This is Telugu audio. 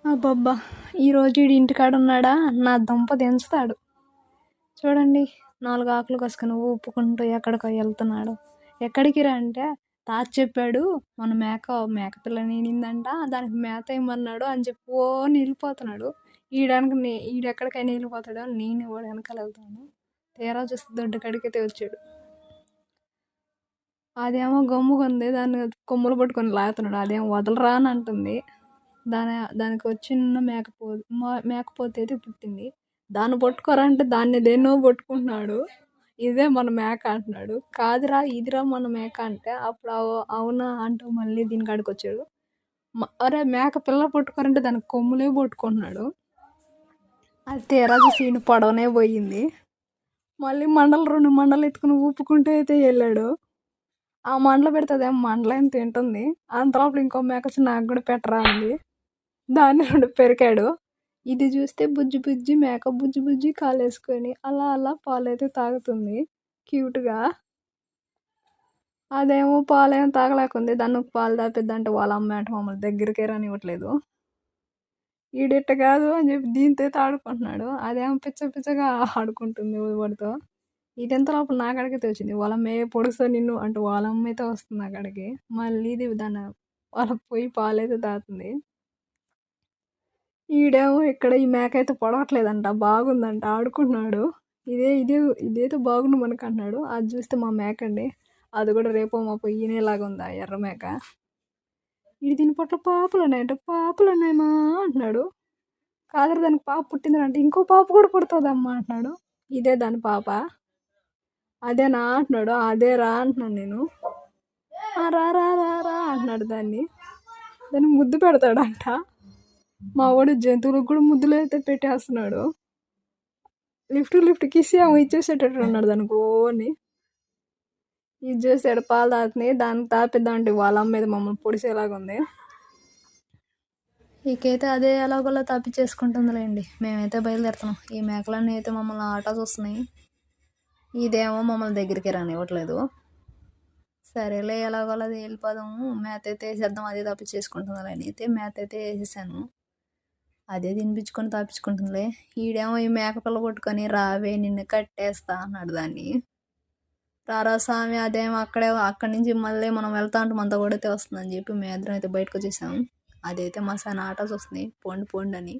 అబ్బబ్బా! ఈరోజు ఈడు ఇంటికాడ ఉన్నాడా, నా దుంప దించుతాడు. చూడండి 4 ఆకులు కోసుకొని ఊపుకుంటూ ఎక్కడికో వెళ్తున్నాడు. ఎక్కడికి రా అంటే, తాత చెప్పాడు మన మేక పిల్లని ఈనిందంట, దానికి మేత ఏమన్నాడు అని చెప్పి వెళ్ళిపోతున్నాడు. ఈడెక్కడికైనా వెళ్ళిపోతాడు, నేను వాడు వెనకాల వెళ్తాను. తీరా చూస్తే దొడ్డు కాడికైతే వచ్చాడు. అదేమో గమ్ముకుంది, దాన్ని కొమ్ములు పట్టుకొని లాగుతున్నాడు. అదేమో వదలరా అని అంటుంది. దానికి చిన్న మేకపోతే అయితే పుట్టింది. దాన్ని పట్టుకోరా అంటే దాన్ని దేన్నో పట్టుకుంటున్నాడు. ఇదే మన మేక అంటున్నాడు. కాదురా ఇదిరా మన మేక అంటే అప్పుడు అవునా అంటూ మళ్ళీ దీని కాడికి వచ్చాడు. అరే మేక పిల్ల పట్టుకోరంటే దానికి కొమ్ములే పట్టుకుంటున్నాడు. అది తీరా చూసి పొడవనే పోయింది. మళ్ళీ 2 మండలు ఎత్తుకుని ఊపుకుంటూ అయితే వెళ్ళాడు. ఆ మండలు పెడితే అదేమో మండలేం తింటుంది. అంతలోపల ఇంకో మేక వచ్చి నాకు కూడా పెట్టరా అంది. దాన్ని 2 పెరికాడు. ఇది చూస్తే బుజ్జి మేక బుజ్జి కాలేసుకొని అలా పాలైతే తాగుతుంది క్యూట్గా. అదేమో పాలేమో తాగలేకుంది. దాన్ని పాలు తాపిద్దంటే వాళ్ళ అమ్మ అంటే మమ్మల్ని దగ్గరికే రానివ్వట్లేదు. ఈడిట్ట కాదు అని చెప్పి దీంతో అయితే ఆడుకుంటున్నాడు. అదేమో పిచ్చగా ఆడుకుంటుంది వాడితో. ఇది ఎంత లోపల నా కాడికైతే వచ్చింది. వాళ్ళ అమ్మ పొడుస్తా నిన్ను అంటూ వాళ్ళ అమ్మ అయితే వస్తుంది అక్కడికి. మళ్ళీ ఇది దాన్ని వాళ్ళ పోయి పాలైతే తాగుతుంది. ఈడేమో ఇక్కడ ఈ మేక అయితే పొడవట్లేదంట, బాగుందంట, ఆడుకుంటున్నాడు. ఇదేదో బాగుండు మనకు అంటున్నాడు. అది చూస్తే మా మేక అండి, అది కూడా రేపో మాపో ఈనేలాగా ఉంది ఆ ఎర్ర మేక. ఇది దీని పట్ల పాపలు ఉన్నాయమ్మా అంటున్నాడు. కాదు దానికి పాప పుట్టిందంటే ఇంకో పాప కూడా పుడుతుందమ్మా అంటున్నాడు. ఇదే దాని పాప. అదేనా అంటున్నాడు. అదే రా అంటున్నాను నేను. రా రా రా రా అంటున్నాడు. దాన్ని ముద్దు పెడతాడంట. మా వాడు జంతువులకు కూడా ముద్దులు అయితే పెట్టేస్తున్నాడు. లిఫ్ట్ కిసి ఏమో ఇచ్చేసేటట్టు ఉన్నాడు దానికి. ఓని ఇది చేసాడు. పాలు తాగుతుంది. దానికి తాపిద్దామంటే వాళ్ళ అమ్మ మీద మమ్మల్ని పొడిసేలాగా ఉంది. ఇకైతే అదే ఎలాగోలా తాపిచ్చేసుకుంటుందిలేండి. మేమైతే బయలుదేరుతున్నాం. ఈ మేకలన్నీ అయితే మమ్మల్ని ఆట చూస్తున్నాయి. ఇదేమో మమ్మల్ని దగ్గరికి రానివ్వట్లేదు. సరేలే ఎలాగోలా వెళ్ళిపోదాము, మేత అయితే వేసేద్దాం, అదే తాపిచ్చేసుకుంటుందిలేండి. అయితే మేత అయితే వేసేసాను. అదే తినిపించుకొని తాపించుకుంటుందిలే. ఈడేమో ఈ మేకపిల్ల పట్టుకొని రావే నిన్ను కట్టేస్తా అన్నాడు దాన్ని. రారా స్వామి, అదేమో అక్కడి నుంచి మళ్ళీ మనం వెళ్తా ఉంటే మనతో కూడా వస్తుందని చెప్పి మేము ఇద్దరం అయితే బయటకు వచ్చేసాము. అదైతే మా సార్ ఆట వస్తుంది పోండి అని.